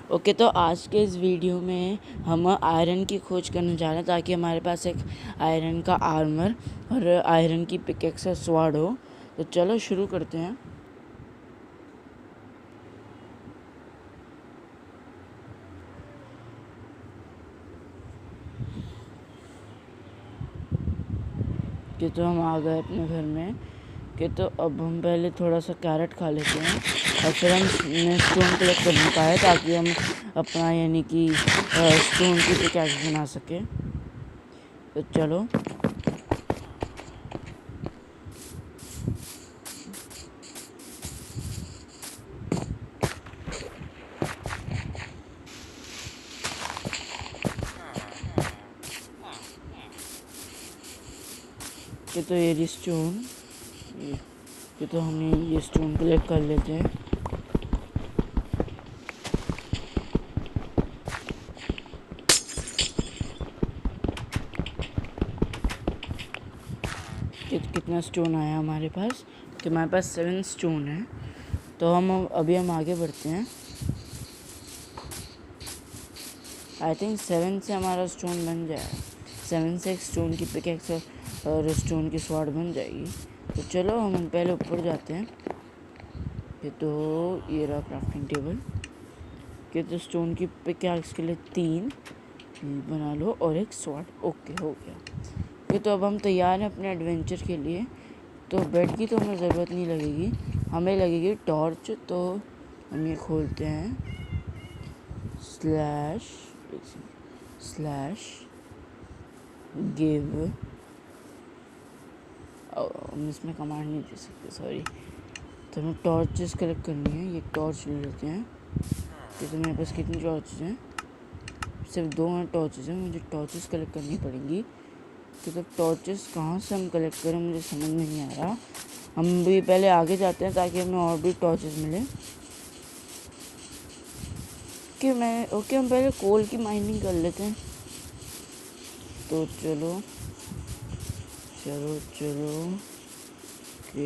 Okay, तो आज के इस वीडियो में हम आयरन की खोज करने जा रहे हैं ताकि हमारे पास एक आयरन का आर्मर और आयरन की पिकेक्स और स्वॉर्ड हो। तो चलो शुरू करते हैं। कि तो हम आ गए अपने घर में कि तो अब हम पहले थोड़ा सा कैरेट खा लेते हैं और फिर हम स्टोन कलेक्ट करने का है ताकि हम अपना यानी कि स्टोन की पिकैक्स बना सकें। तो चलो कि तो ये स्टोन कि तो हम ये स्टोन कलेक्ट कर लेते हैं। कितना स्टोन आया हमारे पास? कि हमारे पास 7 स्टोन है। तो हम आगे बढ़ते हैं। आई थिंक 7 से हमारा स्टोन बन जाएगा। 7 से एक स्टोन की पिकैक्स और स्टोन की स्वॉर्ड बन जाएगी। तो चलो हम पहले ऊपर जाते हैं। ये तो ये रहा क्राफ्टिंग टेबल। कि तो स्टोन की पिकैक्स के लिए 3 बना लो और एक स्वॉर्ड। ओके, हो गया। कि तो अब हम तैयार हैं अपने एडवेंचर के लिए। तो बेड की तो हमें ज़रूरत नहीं लगेगी, हमें लगेगी टॉर्च। तो हम ये खोलते हैं स्लैश गिव। हम इसमें कमांड नहीं दे सकते, सॉरी। तो हमें टॉर्चेस कलेक्ट करनी है। ये टॉर्च ले लेते हैं। तो मेरे पास कितनी टॉर्चेस हैं? सिर्फ 2 टॉर्चेस हैं। मुझे टॉर्चेस कलेक्ट करनी पड़ेंगी। तो टॉर्चेस कहाँ से हम कलेक्ट करें मुझे समझ में नहीं आ रहा। हम भी पहले आगे जाते हैं ताकि हमें और भी टॉर्चेस मिले। हम पहले कोल की माइनिंग कर लेते हैं। तो चलो कि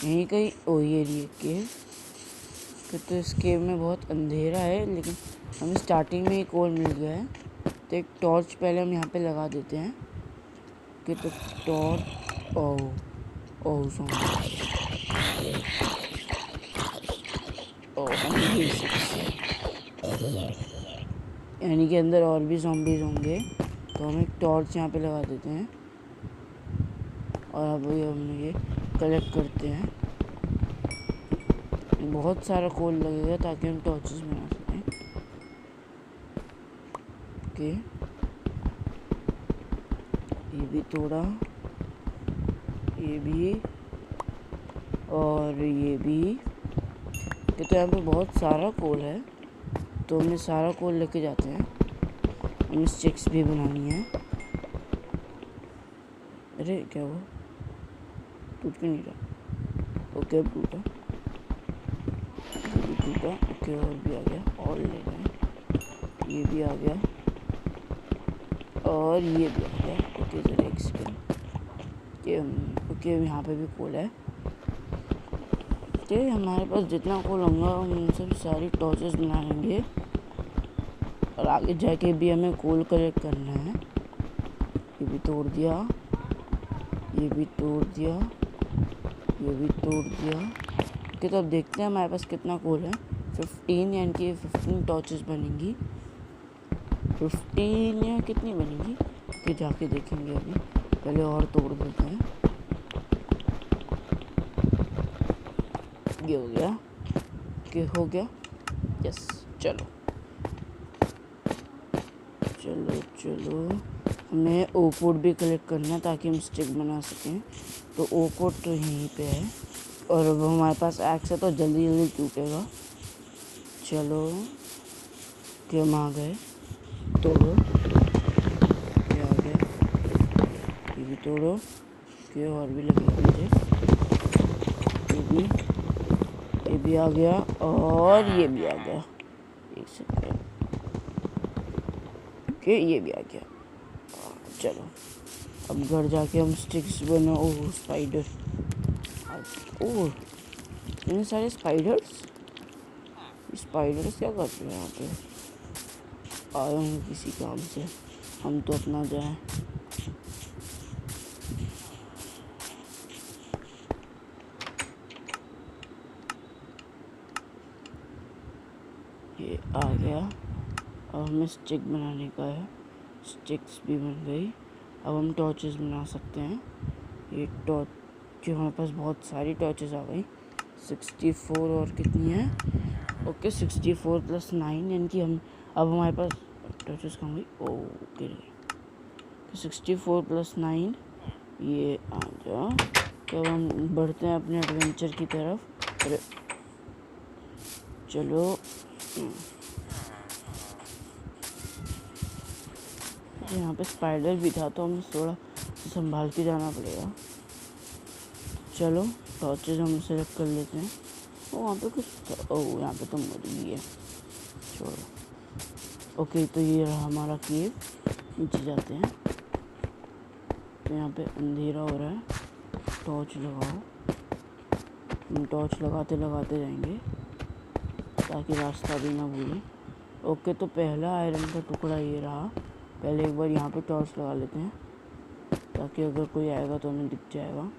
यहीं कहीं ये रही केव। तो इस केव में बहुत अंधेरा है, लेकिन हमें स्टार्टिंग में ही कोल मिल गया है। तो एक टॉर्च पहले हम यहाँ पे लगा देते हैं। कि तो टॉर्च यानी कि अंदर और भी ज़ॉम्बीज़ होंगे। तो हम एक टॉर्च यहाँ पे लगा देते हैं और अब हम ये कलेक्ट करते हैं। बहुत सारा कोल लगेगा ताकि हम टॉर्चेस बना सकें। ओके, ये भी तोड़ा, ये भी और ये भी। तो यहाँ पे बहुत सारा कोल है, तो हमें सारा कोल लेके जाते हैं। हमें स्टिक्स भी बनानी है। अरे क्या हुआ? टूट क्यों नहीं रहा? ओके, अब टूटा। ओके, और भी आ गया। और ले रहे हैं। ये भी आ गया और ये भी आ गया। ओके, जरा एक सेकेंड। ओके, यहाँ पे भी कोल है। ओके, हमारे पास जितना कोल होगा हम उन सब सारी टॉर्चेस बना लेंगे और आगे जाके भी हमें कोल कलेक्ट करना है। ये भी तोड़ दिया, ये भी तोड़ दिया, ये भी तोड़ दिया। ओके, तो अब देखते हैं हमारे पास कितना कोल है। 15, यानी कि 15 टॉर्चेस बनेंगी। 15 या कितनी बनेगी कि जाके देखेंगे। अभी पहले और तोड़ देते हैं। ये हो गया कि हो गया। यस, चलो हमें ओक वुड भी कलेक्ट करना है ताकि हम स्टिक बना सकें। तो ओक वुड तो यहीं पे है और अब हमारे पास एक्स है तो जल्दी जल्दी टूटेगा। चलो कि हम आ गए। तोड़ो, ये आ गया। ये भी तोड़ो कि और भी लगेगा मुझे। ये भी आ गया और ये भी आ गया। एक सेकेंड, कि ये भी आ गया। चलो अब घर जाके हम स्टिक्स बना। ओह, स्पाइडर। ओह, इतने सारे स्पाइडर्स। स्पाइडर्स क्या कर रहे हैं यहाँ पे? आए होंगे किसी काम से, हम तो अपना जाए। ये आ गया। अब हमें स्टिक बनाने का है, स्टिक्स भी बन गई। अब हम टॉर्चेस बना सकते हैं। ये टॉर्च जो हमारे पास बहुत सारी टॉर्चेस आ गई, 64 और कितनी है? ओके 64 + 9 यानी कि हम अब हमारे पास टॉर्चेस कहाँ गई? ओके 64 + 9 ये आ जा। तो हम बढ़ते हैं अपने एडवेंचर की तरफ। अरे चलो यहाँ पे स्पाइडर भी था तो हमें थोड़ा संभाल के जाना पड़ेगा। चलो टॉर्चेज हम सेलेक्ट कर लेते हैं। वहाँ पे कुछ यहाँ पे तो मुर्गी है, छोड़ो। ओके तो ये रहा हमारा केव, नीचे जाते हैं। तो यहाँ पे अंधेरा हो रहा है, टॉर्च लगाओ। हम टॉर्च लगाते लगाते जाएंगे ताकि रास्ता भी ना भूलें। ओके तो पहला आयरन का टुकड़ा ये रहा। पहले एक बार यहाँ पे टॉर्च लगा लेते हैं ताकि अगर कोई आएगा तो हमें दिख जाएगा।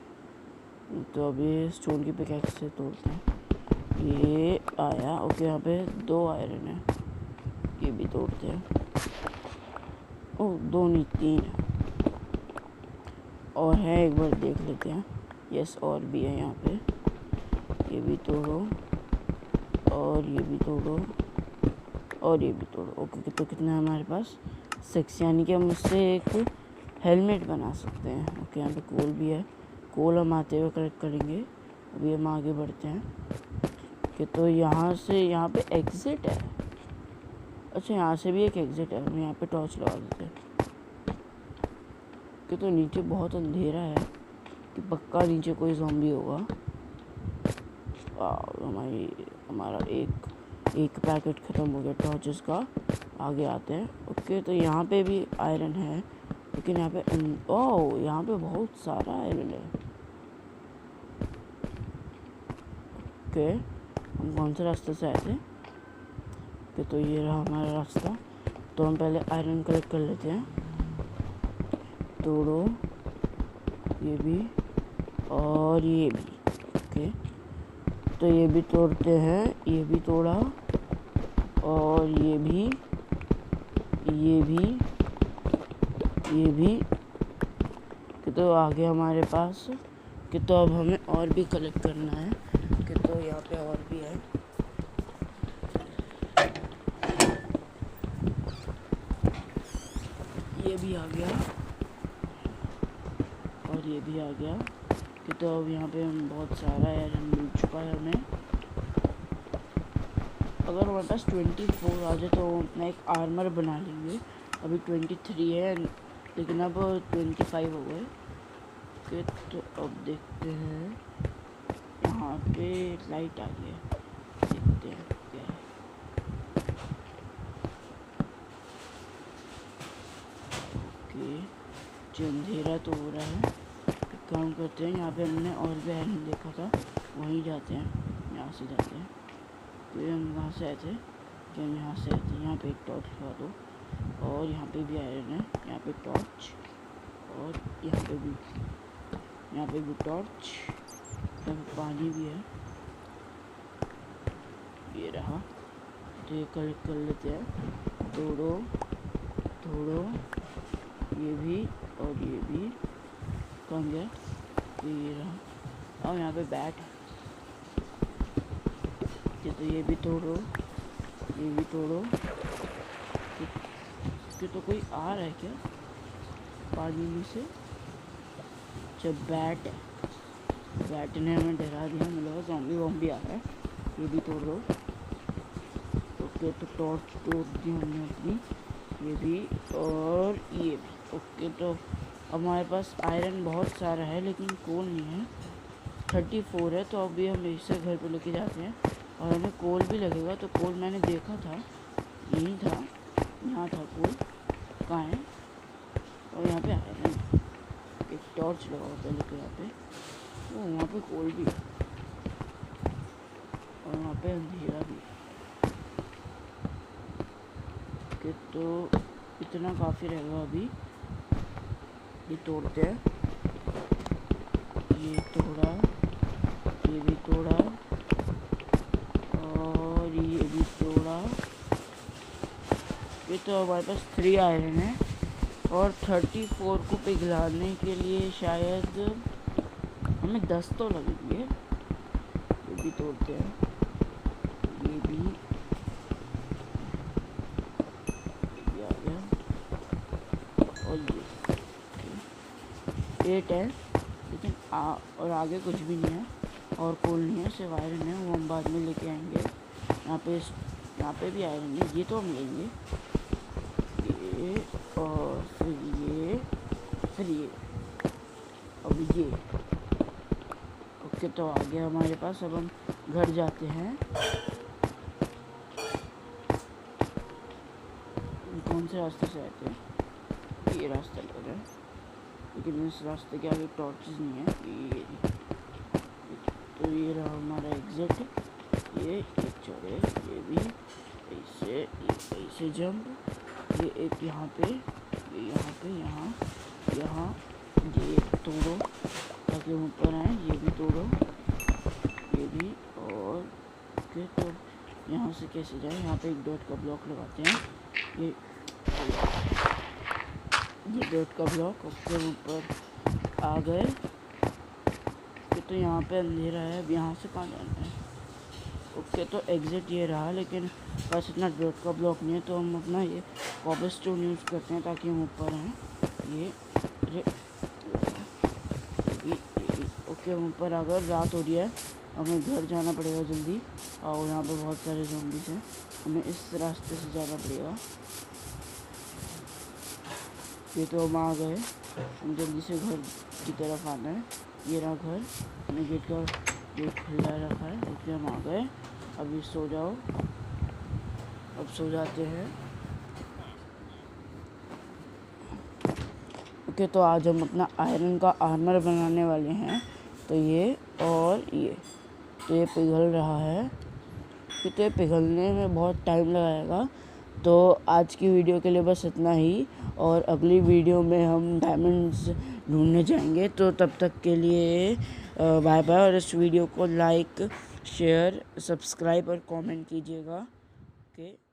तो अभी स्टोन की पिकैक्स से तोड़ते हैं। ये आया। ओके यहाँ पे 2 आयरन है, ये भी तोड़ते हैं। ओह 2 नहीं 3 है और है, एक बार देख लेते हैं। यस और भी है यहाँ पे, ये भी तोड़ो और ये भी तोड़ो और ये भी तोड़ो। ओके तो कितना है हमारे पास? 6, यानी कि हम उससे एक हेलमेट बना सकते हैं। ओके यहाँ पे कोल भी है, कोल हम आते हुए कलेक्ट करेंगे। अभी हम आगे बढ़ते हैं कि तो यहाँ से यहाँ पे एग्ज़िट है। अच्छा यहाँ से भी एक एग्ज़िट है, हम यहाँ पे टॉर्च लगा देते हैं कि तो नीचे बहुत अंधेरा है कि पक्का नीचे कोई ज़ॉम्बी होगा। हमारा एक पैकेट ख़त्म हो गया टॉर्चेस का। आगे आते हैं। ओके तो यहाँ पे भी आयरन है लेकिन यहाँ पे ओह यहाँ पे बहुत सारा आयरन है। ओके हम कौन से रास्ते से आए थे? ओके तो ये रहा हमारा रास्ता। तो हम पहले आयरन कलेक्ट कर लेते हैं। तोड़ो ये भी और ये भी। ओके तो ये भी तोड़ते हैं, ये भी तोड़ा और ये भी कि तो आगे हमारे पास कि तो अब हमें और भी कलेक्ट करना है कि तो यहाँ पे और भी है। ये भी आ गया और ये भी आ गया कि तो अब यहाँ पे हम बहुत सारा आयरन मिल चुका है हमें। अगर हमारे पास 24 आ जाए तो अपना एक आर्मर बना लेंगे। अभी 23 है लेकिन अब 25 हो गए। ओके तो अब देखते हैं, यहाँ पे लाइट आ गई है, देखते हैं क्या है। ओके जो अंधेरा तो हो रहा है, एक काम करते हैं, यहाँ पे हमने और भी आयरन देखा था, वहीं जाते हैं, यहाँ से जाते हैं। तो हम वहाँ से आए थे कि हम यहाँ से आए थे। यहाँ पे एक टॉर्च लगा दो और यहाँ पे भी आयरन है, यहाँ पे टॉर्च और यहाँ पे भी टॉर्च, यहाँ पे पानी भी है। ये रहा, तो ये कलेक्ट कर लेते हैं। तोड़ो ये भी और ये भी। कहाँ गया? ये रहा। और यहाँ पे बैट है, तो ये भी तोड़ो, ये भी तोड़ो। कि तो कोई आ रहा है क्या पानी में से? जब बैट ने हमें डरा दिया, मतलब ज़ॉम्बी वॉम्बी आ रहा है। ये भी तोड़ दो। ओके तो टॉर्च तोड़ दी हमने अपनी, ये भी और ये भी। ओके तो अब हमारे पास आयरन बहुत सारा है लेकिन कोल नहीं है। 34 है तो अभी हम इसे घर पे लेके जाते हैं और हमें कोल भी लगेगा। तो कोल मैंने देखा था, यहीं था, यहाँ था कोल, कहाँ है? और यहाँ पे आयरन, एक टॉर्च लगाओ पहले तो यहाँ पे। वो वहाँ पे कोल भी है और वहाँ पे अंधेरा भी है। ओके, तो इतना काफ़ी रहेगा अभी। ये तोड़ते हैं, ये तोड़ा, ये भी तोड़ा और ये भी तोड़ा। ये तो हमारे पास 3 आयरन है और 34 को पिघलाने के लिए शायद हमें 10 तो लगेंगे। ये भी तोड़ते हैं, ये भी आ गया और ये 8 है, लेकिन और आगे कुछ भी नहीं है और कोल नहीं है, सिर्फ आयरन है, वो हम बाद में लेके आएंगे। यहाँ पे भी आयरन है, ये तो हम लेंगे, ये और फिर ये अब ये। ओके, तो आ गया हमारे पास। अब हम घर जाते हैं। कौन से रास्ते से आते हैं? ये रास्ता लग रहा है, लेकिन इस रास्ते के आगे टॉर्चेस नहीं है। तो ये रहा हमारा एग्जिट। ये एक चौड़े, ये भी ऐसे जंप, ये एक यहाँ पे, ये यहाँ पे, यहाँ ये तोड़ो ताकि ऊपर आए, ये भी तोड़ो, ये भी। और ओके, तो यहाँ से कैसे जाए? यहाँ पे एक डॉट का ब्लॉक लगाते हैं, ये डॉट का ब्लॉक। उसके ऊपर आ गए। तो यहाँ पे अंधेरा है, अब यहाँ से कहाँ जाना है? ओके, तो एग्जिट ये रहा, लेकिन बस इतना डॉट का ब्लॉक नहीं है, तो हम अपना ये कॉबलस्टोन यूज़ करते हैं ताकि हम ऊपर आएँ। ये ओके, हम ऊपर आ गए। रात हो रही है, हमें घर जाना पड़ेगा जल्दी। और यहाँ पे बहुत सारे ज़ॉम्बीज़ हैं, हमें इस रास्ते से जाना पड़ेगा। ये तो हम आ गए, हम जल्दी से घर की तरफ आना है। ये रहा घर, हमने गेट खुला रखा है। ओके, हम आ गए। अभी सो जाओ, अब सो जाते हैं। ओके, तो आज हम अपना आयरन का आर्मर बनाने वाले हैं। तो ये और ये तो ये पिघल रहा है, तो ये पिघलने में बहुत टाइम लगाएगा। तो आज की वीडियो के लिए बस इतना ही, और अगली वीडियो में हम डायमंड्स ढूंढने जाएंगे। तो तब तक के लिए बाय बाय, और इस वीडियो को लाइक, शेयर, सब्सक्राइब और कमेंट कीजिएगा। ओके।